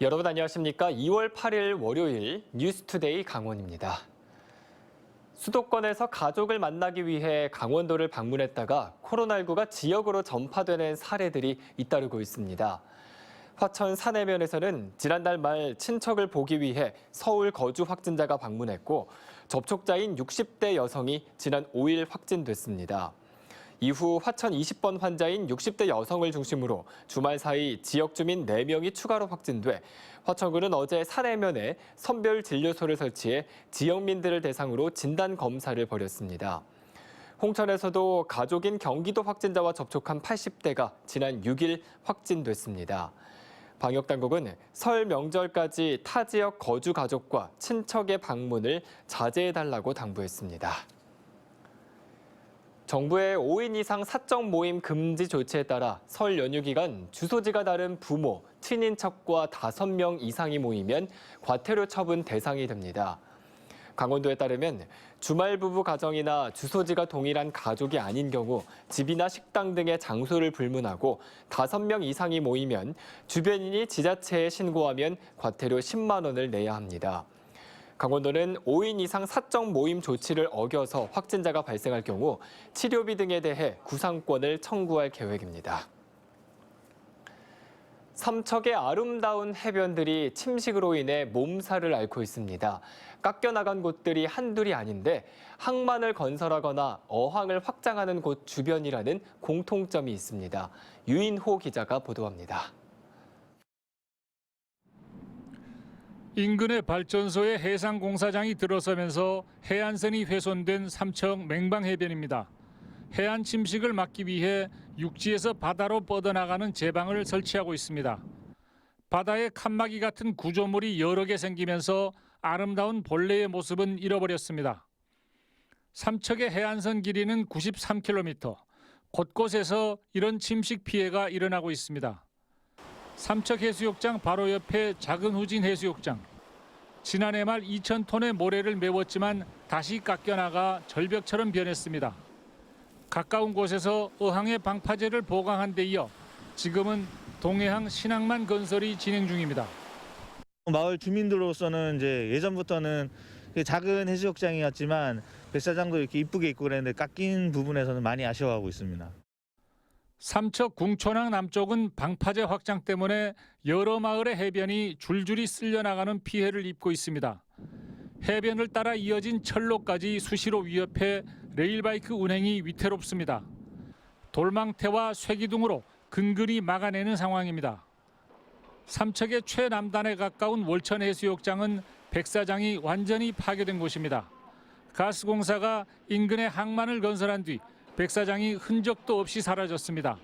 여러분 안녕하십니까? 2월 8일 월요일 뉴스투데이 강원입니다. 수도권에서 가족을 만나기 위해 강원도를 방문했다가 코로나19가 지역으로 전파되는 사례들이 잇따르고 있습니다. 화천 사내면에서는 지난달 말 친척을 보기 위해 서울 거주 확진자가 방문했고 접촉자인 60대 여성이 지난 5일 확진됐습니다. 이후 화천 20번 환자인 60대 여성을 중심으로 주말 사이 지역 주민 4명이 추가로 확진돼 화천군은 어제 사내면에 선별진료소를 설치해 지역민들을 대상으로 진단 검사를 벌였습니다. 홍천에서도 가족인 경기도 확진자와 접촉한 80대가 지난 6일 확진됐습니다. 방역당국은 설 명절까지 타 지역 거주 가족과 친척의 방문을 자제해달라고 당부했습니다. 정부의 5인 이상 사적 모임 금지 조치에 따라 설 연휴 기간 주소지가 다른 부모, 친인척과 5명 이상이 모이면 과태료 처분 대상이 됩니다. 강원도에 따르면 주말 부부 가정이나 주소지가 동일한 가족이 아닌 경우 집이나 식당 등의 장소를 불문하고 5명 이상이 모이면 주변인이 지자체에 신고하면 과태료 10만 원을 내야 합니다. 강원도는 5인 이상 사적 모임 조치를 어겨서 확진자가 발생할 경우 치료비 등에 대해 구상권을 청구할 계획입니다. 삼척의 아름다운 해변들이 침식으로 인해 몸살을 앓고 있습니다. 깎여나간 곳들이 한둘이 아닌데 항만을 건설하거나 어항을 확장하는 곳 주변이라는 공통점이 있습니다. 유인호 기자가 보도합니다. 인근의 발전소에 해상공사장이 들어서면서 해안선이 훼손된 삼척 맹방해변입니다. 해안 침식을 막기 위해 육지에서 바다로 뻗어나가는 제방을 설치하고 있습니다. 바다에 칸막이 같은 구조물이 여러 개 생기면서 아름다운 본래의 모습은 잃어버렸습니다. 삼척의 해안선 길이는 93km. 곳곳에서 이런 침식 피해가 일어나고 있습니다. 삼척해수욕장 바로 옆에 작은 후진 해수욕장. 지난해 말 2,000톤의 모래를 메웠지만 다시 깎여나가 절벽처럼 변했습니다. 가까운 곳에서 어항의 방파제를 보강한 데 이어 지금은 동해항 신항만 건설이 진행 중입니다. 마을 주민들로서는 이제 예전부터는 작은 해수욕장이었지만 백사장도 이렇게 이쁘게 있고 그랬는데 깎인 부분에서는 많이 아쉬워하고 있습니다. 삼척 궁촌항 남쪽은 방파제 확장 때문에 여러 마을의 해변이 줄줄이 쓸려나가는 피해를 입고 있습니다. 해변을 따라 이어진 철로까지 수시로 위협해 레일바이크 운행이 위태롭습니다. 돌망태와 쇠기둥으로 근근히 막아내는 상황입니다. 삼척의 최남단에 가까운 월천해수욕장은 백사장이 완전히 파괴된 곳입니다. 가스공사가 인근에 항만을 건설한 뒤 백사장이 흔적도 없이 사라졌습니다.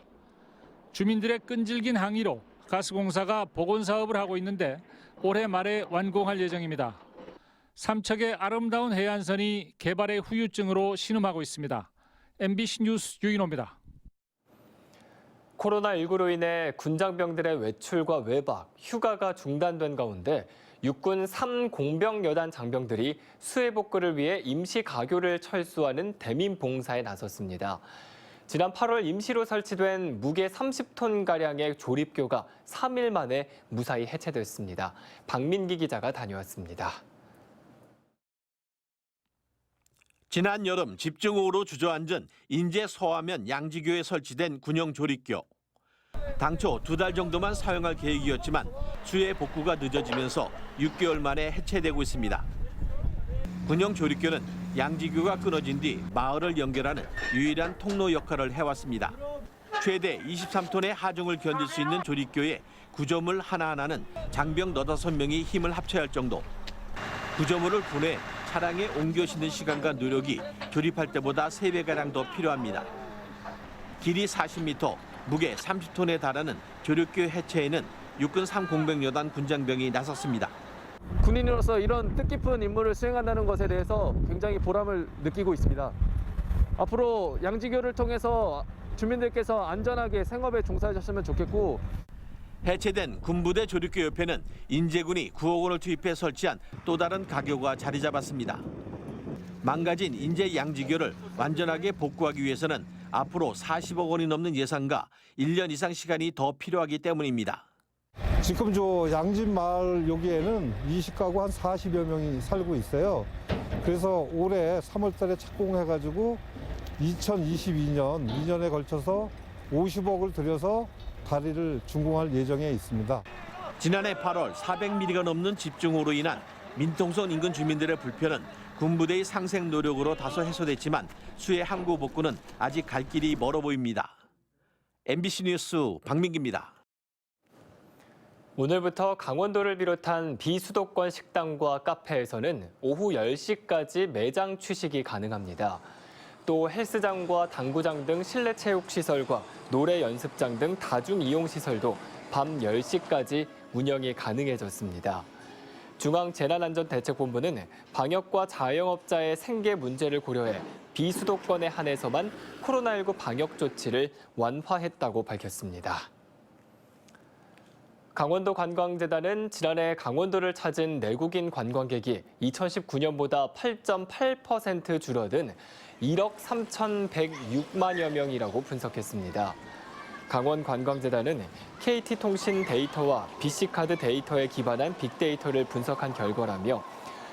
주민들의 끈질긴 항의로 가스공사가 복원 사업을 하고 있는데 올해 말에 완공할 예정입니다. 삼척의 아름다운 해안선이 개발의 후유증으로 신음하고 있습니다. MBC 뉴스 유인호입니다. 코로나19로 인해 군장병들의 외출과 외박, 휴가가 중단된 가운데 육군 3공병여단 장병들이 수해 복구를 위해 임시 가교를 철수하는 대민 봉사에 나섰습니다. 지난 8월 임시로 설치된 무게 30톤가량의 조립교가 3일 만에 무사히 해체됐습니다. 박민기 기자가 다녀왔습니다. 지난 여름 집중호우로 주저앉은 인제 서하면 양지교에 설치된 군용 조립교. 당초 2달 정도만 사용할 계획이었지만 수해 복구가 늦어지면서 6개월 만에 해체되고 있습니다. 군용 조립교는 양지교가 끊어진 뒤 마을을 연결하는 유일한 통로 역할을 해왔습니다. 최대 23톤의 하중을 견딜 수 있는 조립교에 구조물 하나하나는 장병 5명이 힘을 합쳐야 할 정도. 구조물을 분해 차량에 옮겨 싣는 시간과 노력이 조립할 때보다 3배가량 더 필요합니다. 길이 40m, 무게 30톤에 달하는 조립교 해체에는 육군 3공병여단 군장병이 나섰습니다. 군인으로서 이런 뜻깊은 임무를 수행한다는 것에 대해서 굉장히 보람을 느끼고 있습니다. 앞으로 양지교를 통해서 주민들께서 안전하게 생업에 종사하셨으면 좋겠고, 해체된 군부대 조립교 옆에는 인제군이 9억 원을 투입해 설치한 또 다른 가교가 자리 잡았습니다. 망가진 인제 양지교를 완전하게 복구하기 위해서는 앞으로 40억 원이 넘는 예산과 1년 이상 시간이 더 필요하기 때문입니다. 지금 저 양진마을 여기에는 20가구 한 40여 명이 살고 있어요. 그래서 올해 3월 달에 착공해가지고 2022년 2년에 걸쳐서 50억을 들여서 다리를 준공할 예정에 있습니다. 지난해 8월 400mm가 넘는 집중호우로 인한 민통선 인근 주민들의 불편은 군부대의 상생 노력으로 다소 해소됐지만 수해 항구 복구는 아직 갈 길이 멀어 보입니다. MBC 뉴스 박민기입니다. 오늘부터 강원도를 비롯한 비수도권 식당과 카페에서는 오후 10시까지 매장 취식이 가능합니다. 또 헬스장과 당구장 등 실내 체육시설과 노래 연습장 등 다중이용시설도 밤 10시까지 운영이 가능해졌습니다. 중앙재난안전대책본부는 방역과 자영업자의 생계 문제를 고려해 비수도권에 한해서만 코로나19 방역 조치를 완화했다고 밝혔습니다. 강원도관광재단은 지난해 강원도를 찾은 내국인 관광객이 2019년보다 8.8% 줄어든 1억 3,106만여 명이라고 분석했습니다. 강원관광재단은 KT통신 데이터와 BC카드 데이터에 기반한 빅데이터를 분석한 결과라며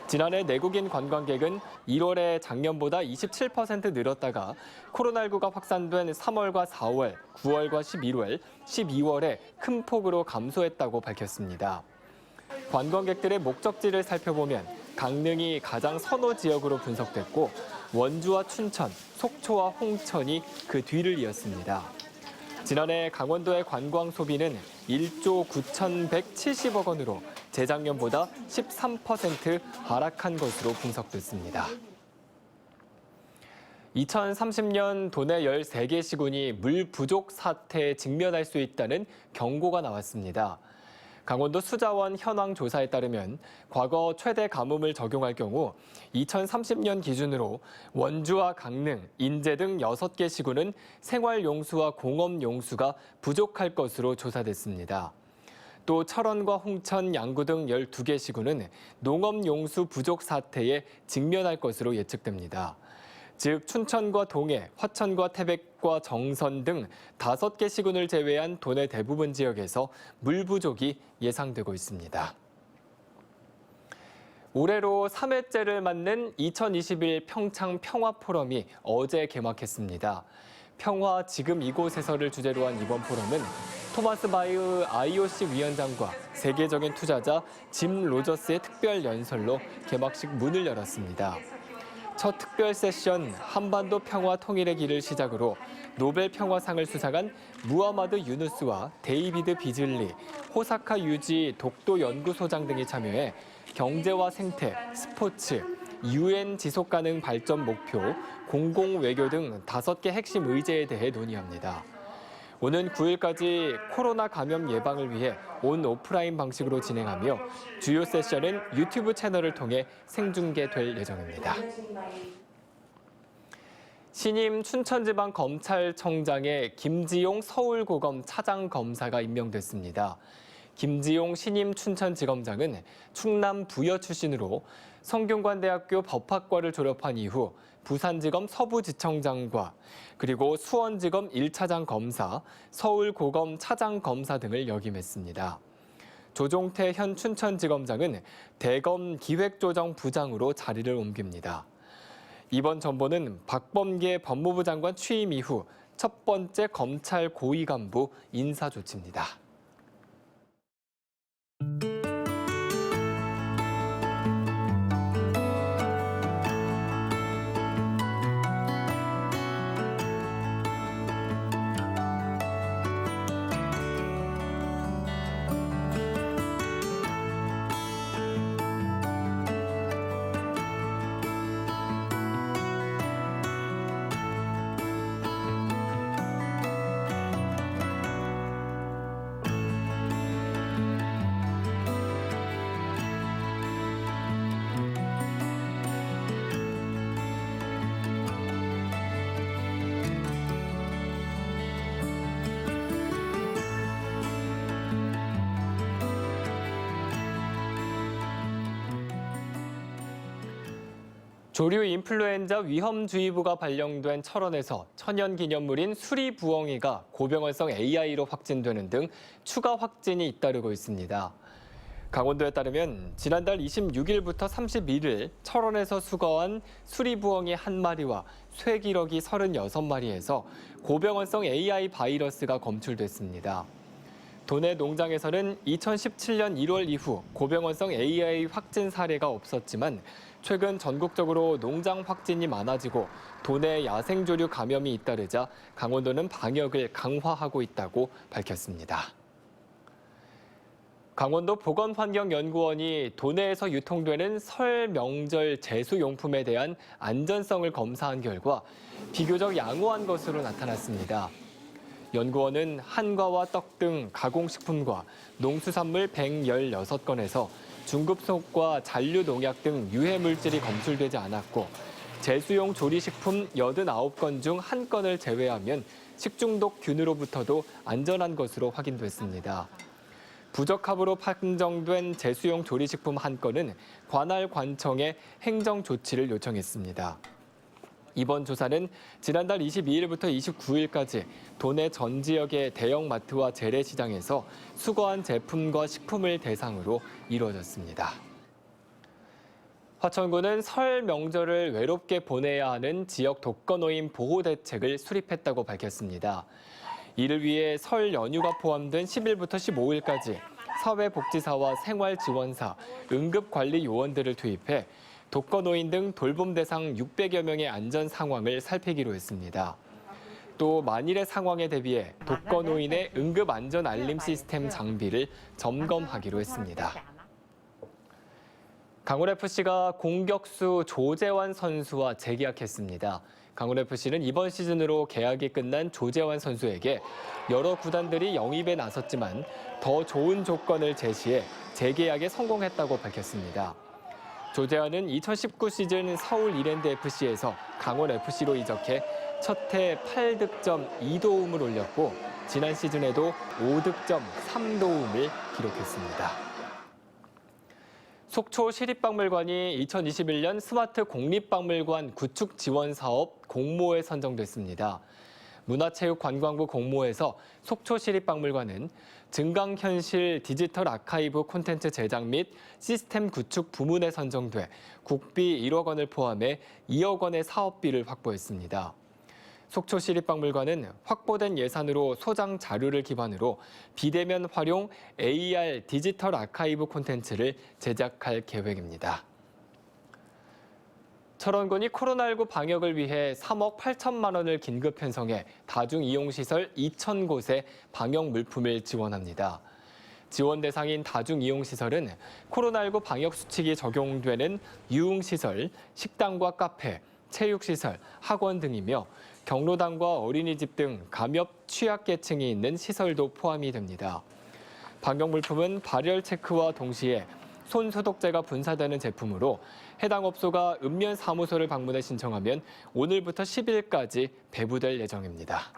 지난해 내국인 관광객은 1월에 작년보다 27% 늘었다가 코로나19가 확산된 3월과 4월, 9월과 11월, 12월에 큰 폭으로 감소했다고 밝혔습니다. 관광객들의 목적지를 살펴보면 강릉이 가장 선호 지역으로 분석됐고 원주와 춘천, 속초와 홍천이 그 뒤를 이었습니다. 지난해 강원도의 관광 소비는 1조 9,170억 원으로 재작년보다 13% 하락한 것으로 분석됐습니다. 2030년 도내 13개 시군이 물 부족 사태에 직면할 수 있다는 경고가 나왔습니다. 강원도 수자원 현황 조사에 따르면 과거 최대 가뭄을 적용할 경우 2030년 기준으로 원주와 강릉, 인제 등 6개 시군은 생활용수와 공업용수가 부족할 것으로 조사됐습니다. 또 철원과 홍천, 양구 등 12개 시군은 농업용수 부족 사태에 직면할 것으로 예측됩니다. 즉 춘천과 동해, 화천과 태백과 정선 등 5개 시군을 제외한 도내 대부분 지역에서 물 부족이 예상되고 있습니다. 올해로 3회째를 맞는 2021 평창 평화포럼이 어제 개막했습니다. 평화 지금 이곳에서를 주제로 한 이번 포럼은 토마스 바이흐 IOC 위원장과 세계적인 투자자 짐 로저스의 특별 연설로 개막식 문을 열었습니다. 첫 특별 세션 한반도 평화 통일의 길을 시작으로 노벨 평화상을 수상한 무하마드 유누스와 데이비드 비즐리, 호사카 유지 독도 연구소장 등이 참여해 경제와 생태, 스포츠, UN 지속가능 발전 목표, 공공외교 등 5개 핵심 의제에 대해 논의합니다. 오는 9일까지 코로나 감염 예방을 위해 온 오프라인 방식으로 진행하며 주요 세션은 유튜브 채널을 통해 생중계될 예정입니다. 신임 춘천지방검찰청장에 김지용 서울고검 차장검사가 임명됐습니다. 김지용 신임 춘천지검장은 충남 부여 출신으로 성균관대학교 법학과를 졸업한 이후 부산지검 서부지청장과 그리고 수원지검 1차장 검사, 서울고검 차장 검사 등을 역임했습니다. 조종태 현 춘천지검장은 대검 기획조정부장으로 자리를 옮깁니다. 이번 전보는 박범계 법무부 장관 취임 이후 첫 번째 검찰 고위 간부 인사 조치입니다. 조류 인플루엔자 위험주의보가 발령된 철원에서 천연기념물인 수리부엉이가 고병원성 AI로 확진되는 등 추가 확진이 잇따르고 있습니다. 강원도에 따르면 지난달 26일부터 31일 철원에서 수거한 수리부엉이 1마리와 쇠기러기 36마리에서 고병원성 AI 바이러스가 검출됐습니다. 도내 농장에서는 2017년 1월 이후 고병원성 AI 확진 사례가 없었지만 최근 전국적으로 농장 확진이 많아지고 도내 야생조류 감염이 잇따르자 강원도는 방역을 강화하고 있다고 밝혔습니다. 강원도 보건환경연구원이 도내에서 유통되는 설 명절 제수용품에 대한 안전성을 검사한 결과 비교적 양호한 것으로 나타났습니다. 연구원은 한과와 떡 등 가공식품과 농수산물 116건에서 중급속과 잔류 농약 등 유해 물질이 검출되지 않았고 제수용 조리식품 89건 중 1건을 제외하면 식중독균으로부터도 안전한 것으로 확인됐습니다. 부적합으로 판정된 제수용 조리식품 1건은 관할 관청에 행정 조치를 요청했습니다. 이번 조사는 지난달 22일부터 29일까지 도내 전 지역의 대형마트와 재래시장에서 수거한 제품과 식품을 대상으로 이루어졌습니다. 화천군은 설 명절을 외롭게 보내야 하는 지역 독거노인 보호 대책을 수립했다고 밝혔습니다. 이를 위해 설 연휴가 포함된 10일부터 15일까지 사회복지사와 생활지원사, 응급관리 요원들을 투입해 독거노인 등 돌봄 대상 600여 명의 안전 상황을 살피기로 했습니다. 또 만일의 상황에 대비해 독거노인의 응급 안전 알림 시스템 장비를 점검하기로 했습니다. 강원FC가 공격수 조재환 선수와 재계약했습니다. 강원FC는 이번 시즌으로 계약이 끝난 조재환 선수에게 여러 구단들이 영입에 나섰지만 더 좋은 조건을 제시해 재계약에 성공했다고 밝혔습니다. 조재환은 2019 시즌 서울 이랜드FC에서 강원FC로 이적해 첫 해 8득점 2도움을 올렸고 지난 시즌에도 5득점 3도움을 기록했습니다. 속초 시립박물관이 2021년 스마트 공립박물관 구축 지원 사업 공모에 선정됐습니다. 문화체육관광부 공모에서 속초시립박물관은 증강현실 디지털 아카이브 콘텐츠 제작 및 시스템 구축 부문에 선정돼 국비 1억 원을 포함해 2억 원의 사업비를 확보했습니다. 속초시립박물관은 확보된 예산으로 소장 자료를 기반으로 비대면 활용 AR 디지털 아카이브 콘텐츠를 제작할 계획입니다. 철원군이 코로나19 방역을 위해 3억 8천만 원을 긴급 편성해 다중이용시설 2,000곳에 방역 물품을 지원합니다. 지원 대상인 다중이용시설은 코로나19 방역 수칙이 적용되는 유흥시설, 식당과 카페, 체육시설, 학원 등이며 경로당과 어린이집 등 감염 취약계층이 있는 시설도 포함이 됩니다. 방역 물품은 발열 체크와 동시에 손 소독제가 분사되는 제품으로 해당 업소가 읍면사무소를 방문해 신청하면 오늘부터 10일까지 배부될 예정입니다.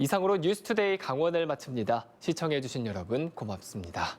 이상으로 뉴스투데이 강원을 마칩니다. 시청해주신 여러분 고맙습니다.